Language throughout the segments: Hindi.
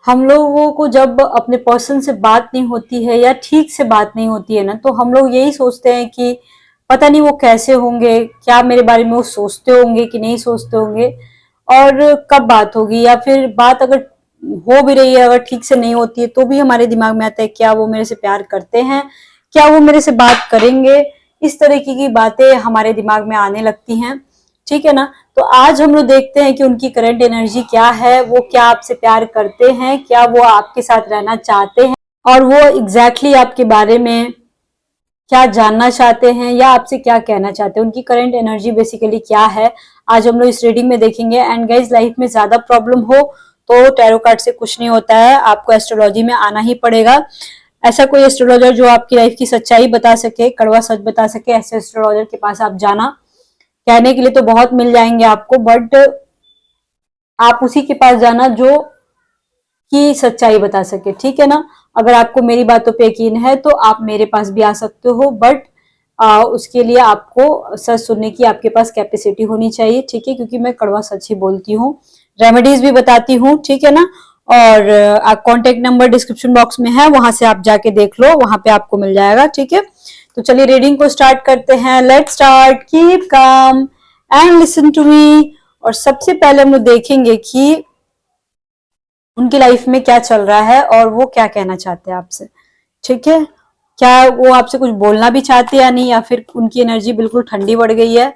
हम लोगों को जब अपने पर्सन से बात नहीं होती है या ठीक से बात नहीं होती है ना, तो हम लोग यही सोचते हैं कि पता नहीं वो कैसे होंगे, क्या मेरे बारे में वो सोचते होंगे कि नहीं सोचते होंगे, और कब बात होगी, या फिर बात अगर हो भी रही है, अगर ठीक से नहीं होती है, तो भी हमारे दिमाग में आता है क्या वो मेरे से प्यार करते हैं, क्या वो मेरे से बात करेंगे। इस तरीके की बातें हमारे दिमाग में आने लगती हैं, ठीक है ना। तो आज हम लोग देखते हैं कि उनकी करंट एनर्जी क्या है, वो क्या आपसे प्यार करते हैं, क्या वो आपके साथ रहना चाहते हैं, और वो एग्जैक्टली आपके बारे में क्या जानना चाहते हैं या आपसे क्या कहना चाहते हैं, उनकी करंट एनर्जी बेसिकली क्या है, आज हम लोग इस रीडिंग में देखेंगे। एंड गाइज, लाइफ में ज्यादा प्रॉब्लम हो तो टैरो कार्ड से कुछ नहीं होता है, आपको एस्ट्रोलॉजी में आना ही पड़ेगा। ऐसा कोई एस्ट्रोलॉजर जो आपकी लाइफ की सच्चाई बता सके, कड़वा सच बता सके, ऐसे एस्ट्रोलॉजर के पास आप जाना। कहने के लिए तो बहुत मिल जाएंगे आपको, बट आप उसी के पास जाना जो की सच्चाई बता सके, ठीक है ना। अगर आपको मेरी बातों पे यकीन है तो आप मेरे पास भी आ सकते हो, बट उसके लिए आपको सच सुनने की आपके पास कैपेसिटी होनी चाहिए, ठीक है, क्योंकि मैं कड़वा सच ही बोलती हूँ, रेमेडीज भी बताती हूँ, ठीक है ना। और आप कॉन्टेक्ट नंबर डिस्क्रिप्शन बॉक्स में है, वहां से आप जाके देख लो, वहां पे आपको मिल जाएगा, ठीक है। तो चलिए रीडिंग को स्टार्ट करते हैं। Let's start, keep calm and listen to me. और सबसे पहले हम लोग देखेंगे कि उनकी लाइफ में क्या चल रहा है और वो क्या कहना चाहते हैं आपसे, ठीक है। क्या वो आपसे कुछ बोलना भी चाहते हैं या नहीं, या फिर उनकी एनर्जी बिल्कुल ठंडी पड़ गई है।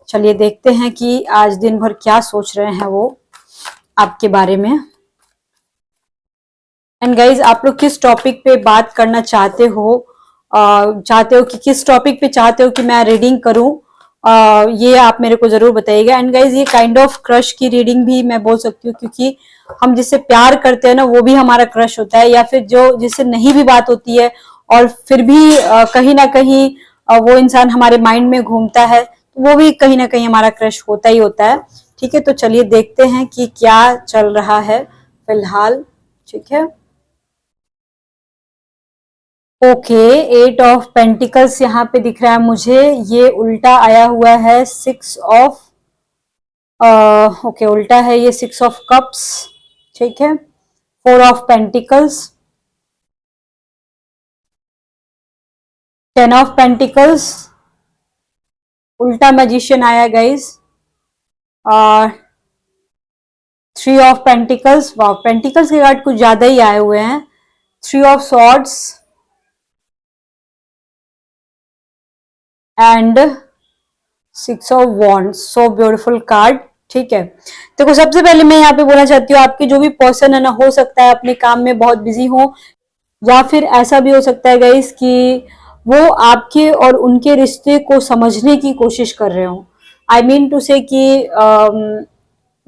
चलिए देखते हैं कि आज दिन भर क्या सोच रहे हैं वो आपके बारे में। एंड गाइज, आप लोग किस टॉपिक पे बात करना चाहते हो, कि किस टॉपिक पे चाहते हो कि मैं रीडिंग करूं, ये आप मेरे को जरूर बताइएगा। एंड गाइज, ये काइंड ऑफ क्रश की रीडिंग भी मैं बोल सकती हूँ, क्योंकि हम जिससे प्यार करते हैं ना, वो भी हमारा क्रश होता है, या फिर जो जिससे नहीं भी बात होती है और फिर भी कहीं ना कहीं वो इंसान हमारे माइंड में घूमता है, तो वो भी कहीं ना कहीं हमारा क्रश होता ही होता है, ठीक है। तो चलिए देखते हैं कि क्या चल रहा है फिलहाल, ठीक है। ओके, 8 ऑफ पेंटिकल्स यहाँ पे दिख रहा है मुझे, ये उल्टा आया हुआ है 6 ऑफ, ओके उल्टा है ये 6 ऑफ कप्स, ठीक है। 4 ऑफ पेंटिकल्स, 10 ऑफ पेंटिकल्स, उल्टा मैजिशियन आया गाइस, और 3 ऑफ पेंटिकल्स, वाह पेंटिकल्स के कार्ड कुछ ज्यादा ही आए हुए हैं। 3 of swords and 6 of wands, so beautiful card, ठीक है। देखो सबसे पहले मैं यहाँ पे बोलना चाहती हूँ, आपके जो भी पर्सन है ना, हो सकता है अपने काम में बहुत बिजी हो, या फिर ऐसा भी हो सकता है गाइस कि वो आपके और उनके रिश्ते को समझने की कोशिश कर रहे हो। आई मीन टू से कि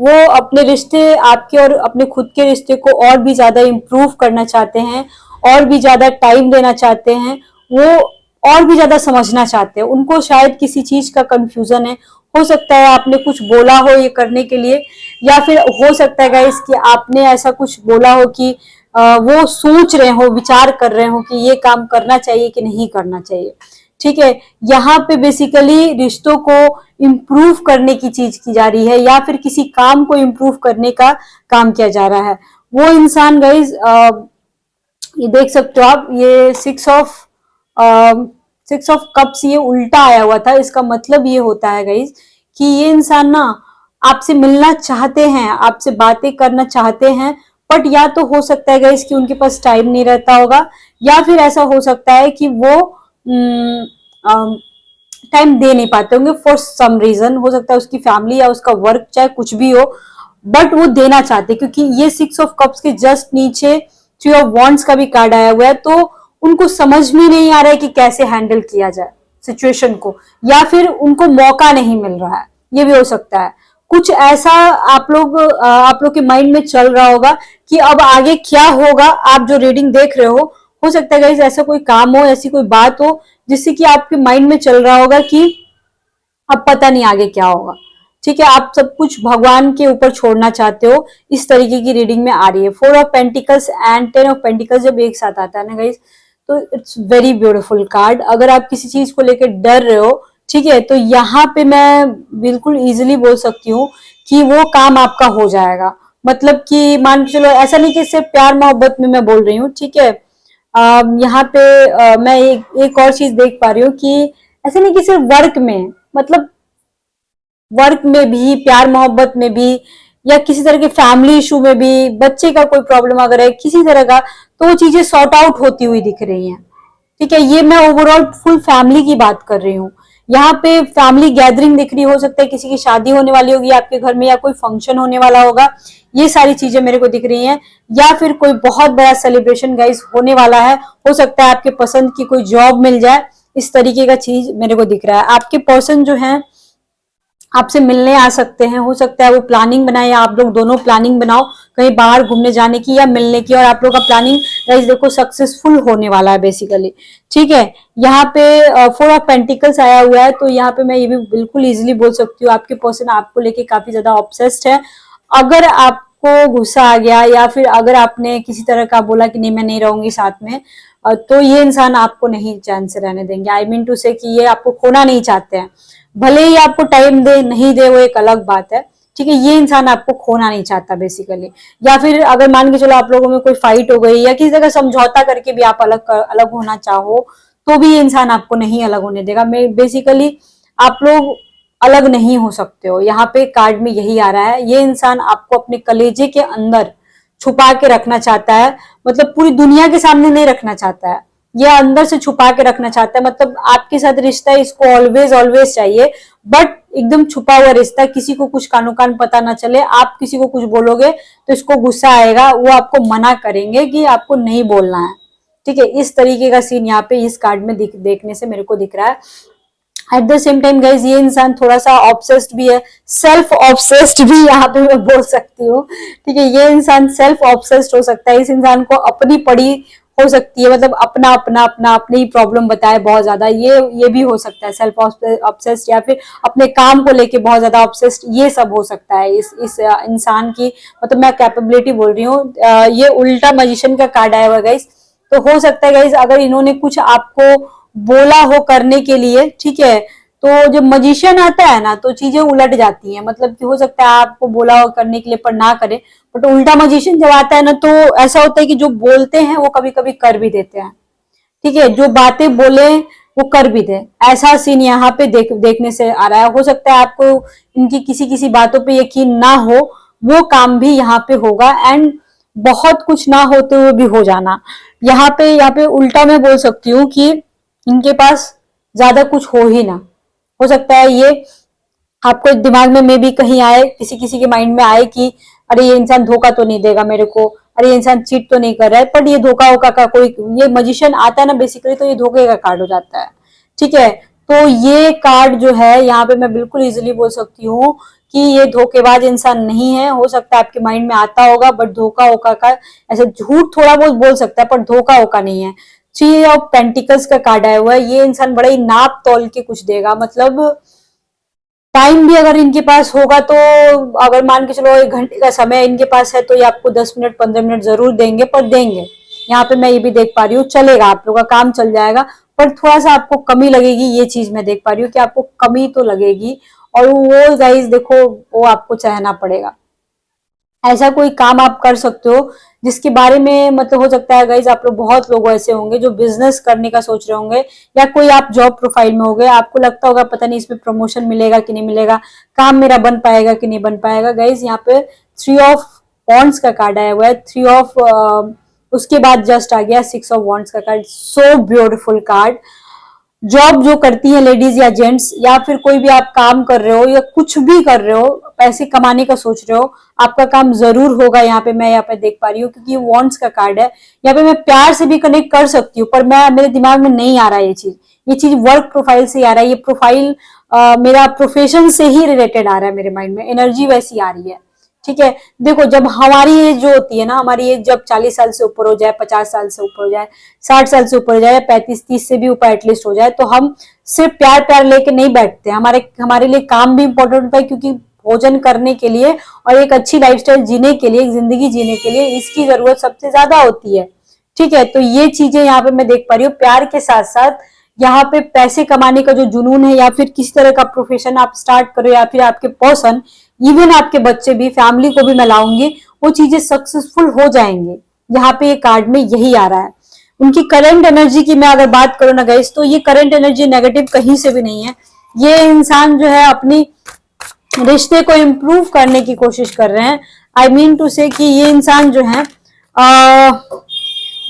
वो अपने रिश्ते, आपके और अपने खुद के रिश्ते को और भी ज्यादा इम्प्रूव करना चाहते हैं, और भी ज्यादा टाइम देना चाहते हैं, वो और भी ज्यादा समझना चाहते हैं। उनको शायद किसी चीज का कंफ्यूजन है, हो सकता है आपने कुछ बोला हो ये करने के लिए, या फिर हो सकता है गाइस कि आपने ऐसा कुछ बोला हो कि वो सोच रहे हो, विचार कर रहे हो कि ये काम करना चाहिए कि नहीं करना चाहिए, ठीक है। यहाँ पे बेसिकली रिश्तों को इम्प्रूव करने की चीज की जा रही है, या फिर किसी काम को इम्प्रूव करने का काम किया जा रहा है। वो इंसान गाइज, ये देख सकते हो आप, ये 6 ऑफ कप्स ये उल्टा आया हुआ था, इसका मतलब ये होता है गाइज कि ये इंसान ना आपसे मिलना चाहते हैं, आपसे बातें करना चाहते हैं, बट या तो हो सकता है गाइज कि उनके पास टाइम नहीं रहता होगा, या फिर ऐसा हो सकता है कि वो टाइम दे नहीं पाते होंगे फॉर सम रीजन। हो सकता है उसकी फैमिली या उसका वर्क, चाहे कुछ भी हो, बट वो देना चाहते, क्योंकि ये 6 ऑफ कप्स के जस्ट नीचे 3 ऑफ वॉन्ड्स का भी कार्ड आया हुआ है, तो उनको समझ में नहीं आ रहा है कि कैसे हैंडल किया जाए सिचुएशन को, या फिर उनको मौका नहीं मिल रहा है, ये भी हो सकता है। कुछ ऐसा आप लोग के माइंड में चल रहा होगा कि अब आगे क्या होगा। आप जो रीडिंग देख रहे हो सकता है गाइस ऐसा कोई काम हो, ऐसी कोई बात हो जिससे कि आपके माइंड में चल रहा होगा कि अब पता नहीं आगे क्या होगा, ठीक है। आप सब कुछ भगवान के ऊपर छोड़ना चाहते हो, इस तरीके की रीडिंग में आ रही है। 4 of pentacles and 10 of pentacles जब एक साथ आता है ना गाइस, तो इट्स वेरी ब्यूटीफुल कार्ड। अगर आप किसी चीज को लेकर डर रहे हो, ठीक है, तो यहाँ पे मैं बिल्कुल इजीली बोल सकती हूँ कि वो काम आपका हो जाएगा। मतलब कि मान के चलो, ऐसा नहीं कि सिर्फ प्यार मोहब्बत में मैं बोल रही हूँ, ठीक है। यहाँ पे मैं एक और चीज देख पा रही हूँ कि ऐसा नहीं कि सिर्फ वर्क में, मतलब वर्क में भी, प्यार मोहब्बत में भी, या किसी तरह के फैमिली इशू में भी, बच्चे का कोई प्रॉब्लम अगर है किसी तरह का, तो वो चीजें सॉर्ट आउट होती हुई दिख रही हैं, ठीक है। ये मैं ओवरऑल फुल फैमिली की बात कर रही हूँ। यहाँ पे फैमिली गैदरिंग दिख रही, हो सकता है किसी की शादी होने वाली होगी आपके घर में, या कोई फंक्शन होने वाला होगा, ये सारी चीजें मेरे को दिख रही हैं। या फिर कोई बहुत बड़ा सेलिब्रेशन गाइस होने वाला है, हो सकता है आपके पसंद की कोई जॉब मिल जाए, इस तरीके का चीज मेरे को दिख रहा है। आपके पर्सन जो है आपसे मिलने आ सकते हैं, हो सकता है वो प्लानिंग बनाए, या आप लोग दोनों प्लानिंग बनाओ कहीं बाहर घूमने जाने की या मिलने की, और आप लोग का प्लानिंग गाइस देखो सक्सेसफुल होने वाला है बेसिकली, ठीक है। यहाँ पे 4 ऑफ पेंटिकल्स आया हुआ है, तो यहाँ पे मैं ये भी बिल्कुल इजीली बोल सकती हूँ आपके पर्सन आपको लेके काफी ज्यादा ऑब्सेस्ड है। अगर आपको गुस्सा आ गया, या फिर अगर आपने किसी तरह का बोला कि नहीं मैं नहीं रहूंगी साथ में, तो ये इंसान आपको नहीं चैन से रहने देंगे। आई मीन टू से कि ये आपको खोना नहीं चाहते हैं, भले ही आपको टाइम दे नहीं दे वो एक अलग बात है, ठीक है। ये इंसान आपको खोना नहीं चाहता बेसिकली। या फिर अगर मान के चलो आप लोगों में कोई फाइट हो गई, या किसी जगह समझौता करके भी आप अलग होना चाहो, तो भी ये इंसान आपको नहीं अलग होने देगा। मैं बेसिकली आप लोग अलग नहीं हो सकते हो, यहाँ पे कार्ड में यही आ रहा है। ये इंसान आपको अपने कलेजे के अंदर छुपा के रखना चाहता है, मतलब पूरी दुनिया के सामने नहीं रखना चाहता है, ये अंदर से छुपा के रखना चाहता है। मतलब आपके साथ रिश्ता इसको ऑलवेज ऑलवेज चाहिए, बट एकदम छुपा हुआ रिश्ता, किसी को कुछ कानो कान पता ना चले। आप किसी को कुछ बोलोगे तो इसको गुस्सा आएगा, वो आपको मना करेंगे कि आपको नहीं बोलना है, ठीक है। इस तरीके का सीन यहाँ पे इस कार्ड में देखने से मेरे को दिख रहा है। At the same time guys ये इंसान थोड़ा सा ऑब्सेस्ड भी है, सेल्फ ऑब्सेस्ड भी यहाँ पे मैं बोल सकती हूँ, ठीक है। ये इंसान सेल्फ ऑब्सेस्ड हो सकता है, इस इंसान को अपनी पड़ी हो सकती है, मतलब अपना अपना अपना अपनी प्रॉब्लम बताए बहुत ज्यादा, ये भी हो सकता है सेल्फ ऑब्सेस्ड, या फिर अपने काम को लेके बहुत ज्यादा ऑब्सेस्ड, ये सब हो सकता है इस इंसान की। मतलब मैं कैपेबिलिटी बोल रही हूँ। ये उल्टा मैजिशियन का कार्ड आया हुआ गाइज, तो हो सकता है गाइज अगर इन्होंने कुछ आपको बोला हो करने के लिए, ठीक है, तो जब मजिशियन आता है ना तो चीजें उलट जाती हैं। मतलब कि हो सकता है आपको बोला हो करने के लिए पर ना करे, बट उल्टा मजिशियन जब आता है ना तो ऐसा होता है कि जो बोलते हैं वो कभी कभी कर भी देते हैं, ठीक है। जो बातें बोले वो कर भी दे, ऐसा सीन यहाँ पे देखने से आ रहा है। हो सकता है आपको इनकी किसी किसी बातों पे यकीन ना हो, वो काम भी यहाँ पे होगा, एंड बहुत कुछ ना होते हुए भी हो जाना। यहाँ पे उल्टा मैं बोल सकती हूँ कि इनके पास ज्यादा कुछ हो ही ना, हो सकता है ये आपको दिमाग में मे भी कहीं आए, किसी किसी के माइंड में आए कि अरे ये इंसान धोखा तो नहीं देगा मेरे को, अरे ये इंसान चीट तो नहीं कर रहा है, पर ये धोखा वोखा का कोई, ये मजिशियन आता है ना बेसिकली, तो ये धोखे का कार्ड हो जाता है, ठीक है। तो ये कार्ड जो है यहाँ पे मैं बिल्कुल इजिली बोल सकती हूँ कि ये धोखेबाज इंसान नहीं है। हो सकता है आपके माइंड में आता होगा, बट धोखा वोखा का, ऐसे झूठ थोड़ा बहुत बोल सकता है पर धोखा वोखा नहीं है। 3 ऑफ पेंटिकल्स का कार्ड आया हुआ है, ये इंसान बड़ा ही नाप तोल के कुछ देगा। मतलब टाइम भी अगर इनके पास होगा तो, अगर मान के चलो 1 घंटे का समय इनके पास है, तो ये आपको 10 मिनट 15 मिनट जरूर देंगे, पर देंगे। यहाँ पे मैं ये भी देख पा रही हूँ, चलेगा, आप लोगों का काम चल जाएगा, पर थोड़ा सा आपको कमी लगेगी, ये चीज मैं देख पा रही हूँ कि आपको कमी तो लगेगी, और वो गाइस देखो वो आपको सहना पड़ेगा। ऐसा कोई काम आप कर सकते हो जिसके बारे में, मतलब हो सकता है गाइज आप लोग, बहुत लोग ऐसे होंगे जो बिजनेस करने का सोच रहे होंगे, या कोई आप जॉब प्रोफाइल में होंगे, आपको लगता होगा पता नहीं इसमें प्रमोशन मिलेगा कि नहीं मिलेगा, काम मेरा बन पाएगा कि नहीं बन पाएगा। गाइज यहाँ पे 3 ऑफ वॉन्ड्स का कार्ड आया हुआ है, 3 ऑफ उसके बाद जस्ट आ गया 6 ऑफ वॉन्ड्स का card. So beautiful card. Job जो करती है लेडीज या जेंट्स, या फिर कोई भी आप काम कर रहे हो या कुछ भी कर रहे हो, पैसे कमाने का सोच रहे हो, आपका काम जरूर होगा। यहाँ पे मैं यहाँ पे देख पा रही हूँ क्योंकि वॉन्ट्स का कार्ड है। यहाँ पे मैं प्यार से भी कनेक्ट कर सकती हूँ, पर मैं, मेरे दिमाग में नहीं आ रहा है ये चीज वर्क प्रोफाइल से आ रहा है। ये प्रोफाइल मेरा प्रोफेशन से ही रिलेटेड आ रहा है, मेरे माइंड में एनर्जी वैसी आ रही है, ठीक है। देखो जब हमारी एज जो होती है ना, हमारी एज जब 40 साल से ऊपर हो जाए, 50 साल से ऊपर हो जाए, 60 साल से ऊपर हो जाए, 35-30 से भी ऊपर एटलीस्ट हो जाए, तो हम सिर्फ प्यार प्यार लेके नहीं बैठते। हमारे लिए काम भी इंपॉर्टेंट होता है, क्योंकि भोजन करने के लिए और एक अच्छी लाइफस्टाइल जीने के लिए, एक जिंदगी जीने के लिए इसकी जरूरत सबसे ज्यादा होती है, ठीक है। तो ये चीजें यहाँ पे मैं देख पा रही हूँ। प्यार के साथ साथ यहाँ पे पैसे कमाने का जो जुनून है, या फिर किसी तरह का प्रोफेशन आप स्टार्ट करो, या फिर आपके पर्सन, इवन आपके बच्चे भी, फैमिली को भी मैं लाऊंगी, वो चीजें सक्सेसफुल हो जाएंगे। यहाँ पे ये कार्ड में यही आ रहा है। उनकी करंट एनर्जी की मैं अगर बात करूँ ना गाइस, तो ये करंट एनर्जी नेगेटिव कहीं से भी नहीं है। ये इंसान जो है अपनी रिश्ते को इम्प्रूव करने की कोशिश कर रहे हैं। आई मीन टू से कि ये इंसान जो है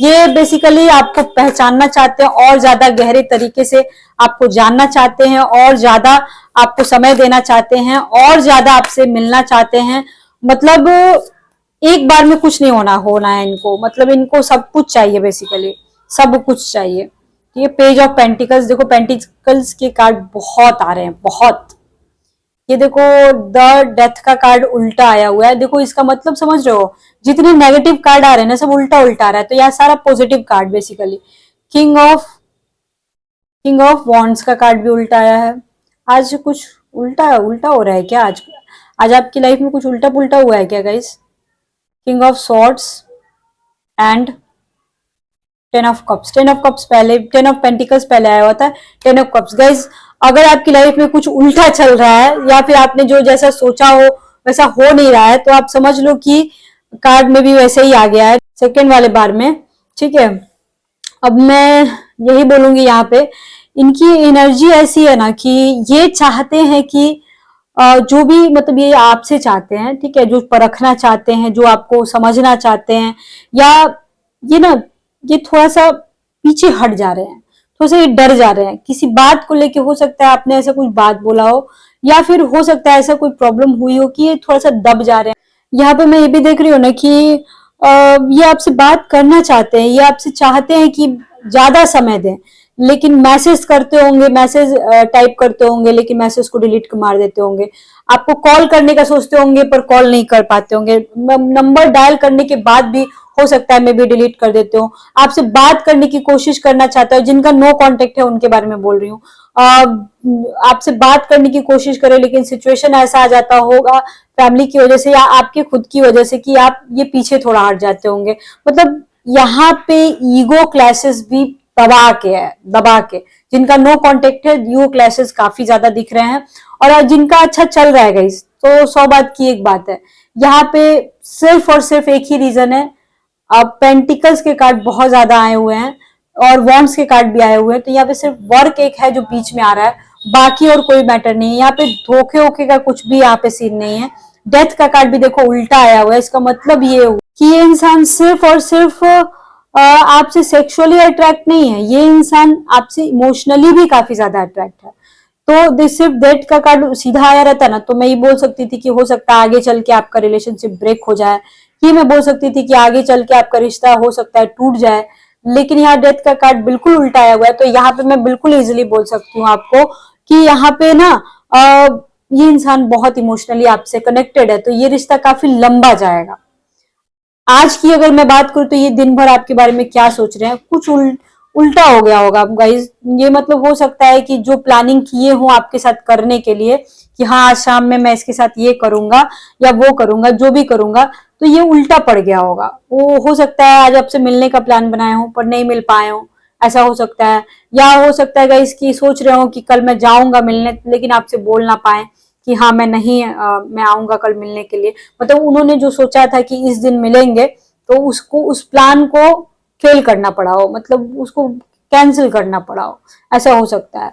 ये बेसिकली आपको पहचानना चाहते हैं और ज्यादा गहरे तरीके से आपको जानना चाहते हैं और ज्यादा आपको समय देना चाहते हैं और ज्यादा आपसे मिलना चाहते हैं। मतलब एक बार में कुछ नहीं होना है इनको, मतलब इनको सब कुछ चाहिए, बेसिकली सब कुछ चाहिए। ये पेज ऑफ पेंटिकल्स, देखो पेंटिकल्स के कार्ड बहुत आ रहे हैं, बहुत। ये देखो द डेथ का कार्ड उल्टा आया हुआ है। देखो इसका मतलब समझ रहे हो, जितने नेगेटिव कार्ड आ रहे हैं ना सब उल्टा उल्टा आ रहा है, तो यह सारा positive card basically. King of wands का कार्ड भी उल्टा आया है। आज कुछ उल्टा उल्टा हो रहा है क्या? आज आज आपकी लाइफ में कुछ उल्टा पुल्टा हुआ है क्या guys? King of swords and ten of cups पहले, टेन ऑफ पेंटिकल्स पहले आया हुआ था, टेन ऑफ कप्स। गाइस अगर आपकी लाइफ में कुछ उल्टा चल रहा है या फिर आपने जो जैसा सोचा हो वैसा हो नहीं रहा है, तो आप समझ लो कि कार्ड में भी वैसे ही आ गया है सेकेंड वाले बार में। ठीक है, अब मैं यही बोलूंगी यहाँ पे, इनकी एनर्जी ऐसी है ना कि ये चाहते हैं कि जो भी मतलब ये आपसे चाहते हैं, ठीक है, जो परखना चाहते हैं, जो आपको समझना चाहते हैं, या ये ना ये थोड़ा सा पीछे हट जा रहे हैं, थोड़ा सा ये डर जा रहे हैं किसी बात को लेके। हो सकता है आपने ऐसा कुछ बात बोला हो, या फिर हो सकता है ऐसा कोई प्रॉब्लम हुई हो कि ये थोड़ा सा दब जा रहे हैं। यहाँ पे मैं ये भी देख रही हूँ ना कि ये आपसे बात करना चाहते हैं, ये आपसे चाहते हैं कि ज्यादा समय दें, लेकिन मैसेज करते होंगे, मैसेज टाइप करते होंगे, लेकिन मैसेज को डिलीट मार देते होंगे। आपको कॉल करने का सोचते होंगे पर कॉल नहीं कर पाते होंगे। नंबर डायल करने के बाद भी हो सकता है मैं भी डिलीट कर देते हो। आपसे बात करने की कोशिश करना चाहता है, जिनका नो कांटेक्ट है उनके बारे में बोल रही हूँ। आपसे बात करने की कोशिश करें, लेकिन सिचुएशन ऐसा आ जाता होगा फैमिली की वजह से या आपके खुद की वजह से कि आप ये पीछे थोड़ा हट जाते होंगे। मतलब यहाँ पे ईगो क्लैशेस भी दबा के जिनका नो कांटेक्ट है, ईगो क्लैशेस काफी ज्यादा दिख रहे हैं। और जिनका अच्छा चल रहा है गाइस, तो 100 बात की एक बात है, यहाँ पे सिर्फ और सिर्फ एक ही रीजन है। अब पेंटिकल्स के कार्ड बहुत ज्यादा आए हुए हैं और वॉन्ड्स के कार्ड भी आए हुए हैं, तो यहाँ पे सिर्फ वर्क एक है जो बीच में आ रहा है, बाकी और कोई मैटर नहीं है। यहाँ पे धोखे वोखे का कुछ भी यहाँ पे सीन नहीं है। डेथ का कार्ड भी देखो उल्टा आया हुआ है, इसका मतलब ये हुआ कि ये इंसान सिर्फ और सिर्फ आपसे सेक्सुअली अट्रैक्ट नहीं है, ये इंसान आपसे इमोशनली भी काफी ज्यादा अट्रैक्ट है। तो सिर्फ डेथ का कार्ड सीधा आया रहता ना, तो मैं ये बोल सकती थी कि हो सकता है आगे चल के आपका रिलेशनशिप ब्रेक हो जाए, ये मैं बोल सकती थी कि आगे चल के आपका रिश्ता हो सकता है टूट जाए। लेकिन यहाँ डेथ का कार्ड बिल्कुल उल्टा आया हुआ है, तो यहाँ पे मैं बिल्कुल इजिली बोल सकती हूँ आपको कि यहाँ पे ना ये इंसान बहुत इमोशनली आपसे कनेक्टेड है, तो ये रिश्ता काफी लंबा जाएगा। आज की अगर मैं बात करूं तो ये दिन भर आपके बारे में क्या सोच रहे हैं, कुछ उल्टा हो गया होगा गाइस। ये मतलब हो सकता है कि जो प्लानिंग किए हो आपके साथ करने के लिए कि हाँ आज शाम में मैं इसके साथ ये करूंगा या वो करूंगा, जो भी करूंगा, तो ये उल्टा पड़ गया होगा। वो हो सकता है आज आपसे मिलने का प्लान बनाए हो पर नहीं मिल पाए हो, ऐसा हो सकता है। या हो सकता है गाइस कि सोच रहे हो कि कल मैं जाऊंगा मिलने, लेकिन आपसे बोल ना पाए कि हाँ मैं नहीं मैं आऊंगा कल मिलने के लिए। मतलब उन्होंने जो सोचा था कि इस दिन मिलेंगे, तो उसको उस प्लान को फेल करना पड़ा हो, मतलब उसको कैंसिल करना पड़ा हो, ऐसा हो सकता है।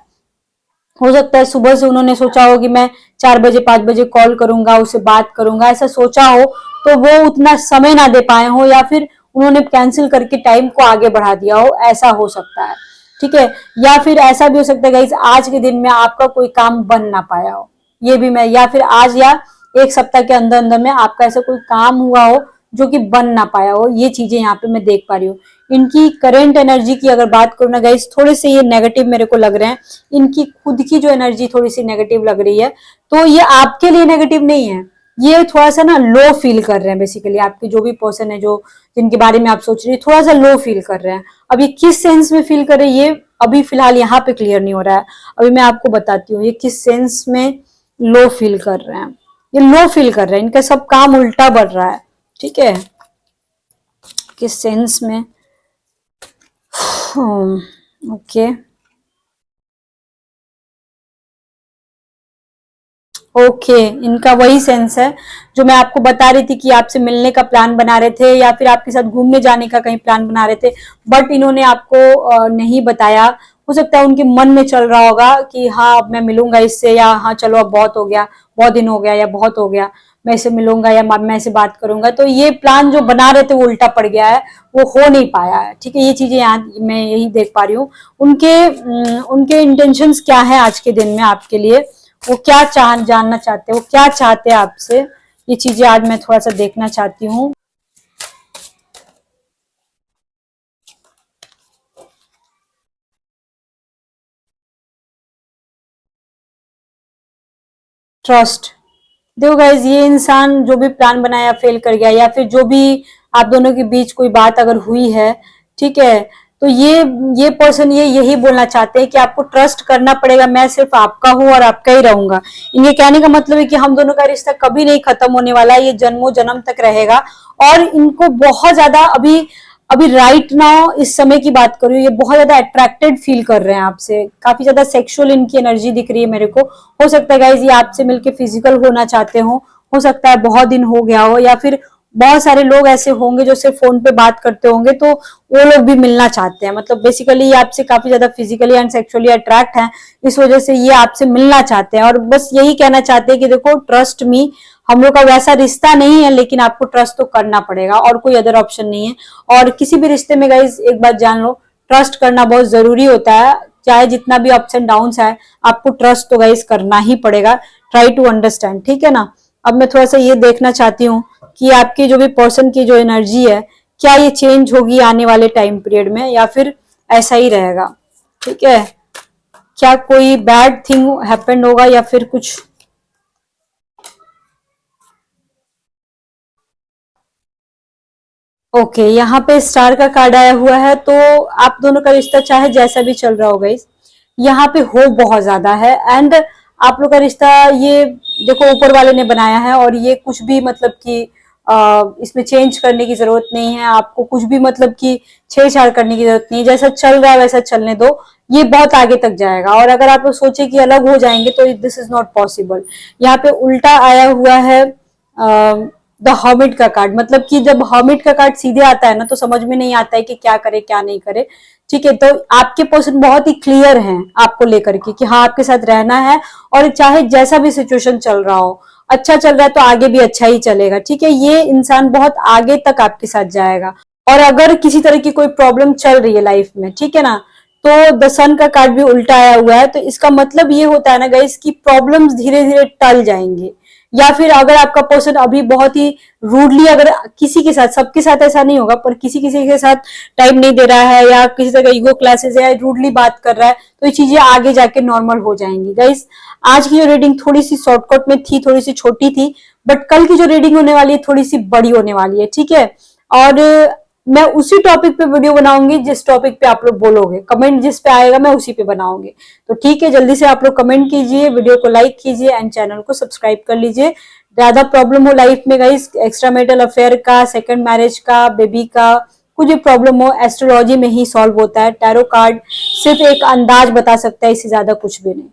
हो सकता है सुबह से उन्होंने सोचा हो कि मैं 4 बजे 5 बजे कॉल करूंगा, उससे बात करूंगा, ऐसा सोचा हो, तो वो उतना समय ना दे पाए हो, या फिर उन्होंने कैंसिल करके टाइम को आगे बढ़ा दिया हो, ऐसा हो सकता है। ठीक है, या फिर ऐसा भी हो सकता है गाइस आज के दिन में आपका कोई काम बन ना पाया हो, ये भी मैं, या फिर आज या एक सप्ताह के अंदर अंदर में आपका ऐसा कोई काम हुआ हो जो कि बन ना पाया हो, ये चीजें यहाँ पे मैं देख पा रही हूँ। इनकी करेंट एनर्जी की अगर बात करूँ ना गाइस, थोड़े से ये नेगेटिव मेरे को लग रहे हैं। इनकी खुद की जो एनर्जी थोड़ी सी नेगेटिव लग रही है, तो ये आपके लिए नेगेटिव नहीं है, ये थोड़ा सा ना लो फील कर रहे हैं बेसिकली। आपके जो भी पर्सन है जो जिनके बारे में आप सोच रही है, थोड़ा सा लो फील कर रहे हैं। अब ये किस सेंस में फील कर रहे हैं ये अभी फिलहाल यहाँ पे क्लियर नहीं हो रहा है। अभी मैं आपको बताती हूँ ये किस सेंस में लो फील कर रहे हैं। ये लो फील कर रहे हैं, इनका सब काम उल्टा बढ़ रहा है। ठीक है, किस सेंस में, ओके ओके, इनका वही सेंस है जो मैं आपको बता रही थी कि आपसे मिलने का प्लान बना रहे थे या फिर आपके साथ घूमने जाने का कहीं प्लान बना रहे थे, बट इन्होंने आपको नहीं बताया। हो सकता है उनके मन में चल रहा होगा कि हाँ अब मैं मिलूंगा इससे, या हाँ चलो अब बहुत हो गया, बहुत दिन हो गया, या बहुत हो गया, मैं इससे मिलूंगा या मैं इससे बात करूंगा। तो ये प्लान जो बना रहे थे वो उल्टा पड़ गया है, वो हो नहीं पाया है। ठीक है, ये चीजें यहाँ मैं यही देख पा रही हूँ। उनके इंटेंशंस क्या है आज के दिन में आपके लिए, वो क्या जानना चाहते हैं, वो क्या चाहते हैं आपसे, ये चीजें आज मैं थोड़ा सा देखना चाहती हूँ। ट्रस्ट। देखो गाइज, ये इंसान जो भी प्लान बनाया फेल कर गया, या फिर जो भी आप दोनों के बीच कोई बात अगर हुई है, ठीक है, तो ये पर्सन यही बोलना चाहते हैं कि आपको ट्रस्ट करना पड़ेगा, मैं सिर्फ आपका हूं और आपका ही रहूंगा। इनके कहने का मतलब है कि हम दोनों का रिश्ता कभी नहीं खत्म होने वाला है, ये जन्मों जन्म तक रहेगा। और इनको बहुत ज्यादा अभी अभी राइट नाउ इस समय की बात करूँ, ये बहुत ज्यादा अट्रैक्टेड फील कर रहे हैं आपसे, काफी ज्यादा सेक्सुअल इनकी एनर्जी दिख रही है मेरे को। हो सकता है गाइज ये आपसे मिलके फिजिकल होना चाहते हो सकता है बहुत दिन हो गया हो, या फिर बहुत सारे लोग ऐसे होंगे जो सिर्फ फोन पे बात करते होंगे, तो वो लोग भी मिलना चाहते हैं। मतलब बेसिकली ये आपसे काफी ज्यादा फिजिकली एंड सेक्सुअली अट्रैक्ट हैं, इस वजह से ये आपसे मिलना चाहते हैं और बस यही कहना चाहते हैं कि देखो ट्रस्ट मी, हम लोग का वैसा रिश्ता नहीं है, लेकिन आपको ट्रस्ट तो करना पड़ेगा और कोई अदर ऑप्शन नहीं है। और किसी भी रिश्ते में गाइज एक बात जान लो, ट्रस्ट करना बहुत जरूरी होता है। चाहे जितना भी अप्स एंड डाउन आए, आपको ट्रस्ट तो गाइज करना ही पड़ेगा। ट्राई टू अंडरस्टैंड, ठीक है ना। अब मैं थोड़ा सा ये देखना चाहती हूँ कि आपकी जो भी पर्सन की जो एनर्जी है, क्या ये चेंज होगी आने वाले टाइम पीरियड में, या फिर ऐसा ही रहेगा। ठीक है, क्या कोई बैड थिंग हैपेंड होगा या फिर कुछ। ओके, यहाँ पे स्टार का कार्ड आया हुआ है, तो आप दोनों का रिश्ता चाहे जैसा भी चल रहा होगा, इस यहाँ पे होप बहुत ज्यादा है। एंड आप लोग का रिश्ता ये देखो ऊपर वाले ने बनाया है, और ये कुछ भी मतलब कि इसमें चेंज करने की जरूरत नहीं है आपको, कुछ भी मतलब कि छेड़छाड़ करने की जरूरत नहीं है। जैसा चल रहा है वैसा चलने दो, ये बहुत आगे तक जाएगा। और अगर आप लोग सोचे कि अलग हो जाएंगे तो दिस इज नॉट पॉसिबल। यहाँ पे उल्टा आया हुआ है द हर्मिट का कार्ड। मतलब कि जब हर्मिट का कार्ड सीधे आता है ना, तो समझ में नहीं आता है कि क्या करे क्या नहीं करे। ठीक है, तो आपके पर्सन बहुत ही क्लियर हैं आपको लेकर के कि हाँ आपके साथ रहना है, और चाहे जैसा भी सिचुएशन चल रहा हो, अच्छा चल रहा है तो आगे भी अच्छा ही चलेगा। ठीक है, ये इंसान बहुत आगे तक आपके साथ जाएगा। और अगर किसी तरह की कोई प्रॉब्लम चल रही है लाइफ में, ठीक है ना, तो द सन का कार्ड भी उल्टा आया हुआ है, तो इसका मतलब ये होता है ना गाइस कि प्रॉब्लम्स धीरे धीरे टल जाएंगे। या फिर अगर आपका पर्सन अभी बहुत ही रूडली, अगर किसी के साथ, सबके साथ ऐसा नहीं होगा, पर किसी किसी के साथ टाइम नहीं दे रहा है, या किसी तरह का ईगो क्लासेस है, रूडली बात कर रहा है, तो ये चीजें आगे जाके नॉर्मल हो जाएंगी। गाइस, आज की जो रीडिंग थोड़ी सी शॉर्टकट में थी, थोड़ी सी छोटी थी, बट कल की जो रीडिंग होने वाली है थोड़ी सी बड़ी होने वाली है। ठीक है, और मैं उसी टॉपिक पे वीडियो बनाऊंगी जिस टॉपिक पे आप लोग बोलोगे, कमेंट जिस पे आएगा मैं उसी पे बनाऊंगी। तो ठीक है, जल्दी से आप लोग कमेंट कीजिए, वीडियो को लाइक कीजिए एंड चैनल को सब्सक्राइब कर लीजिए। ज्यादा प्रॉब्लम हो लाइफ में गाइस, एक्स्ट्रा मैरिटल अफेयर का, सेकंड मैरिज का, बेबी का, कुछ भी प्रॉब्लम हो, एस्ट्रोलॉजी में ही सॉल्व होता है। टैरो कार्ड सिर्फ एक अंदाज बता सकता है, इससे ज्यादा कुछ भी नहीं।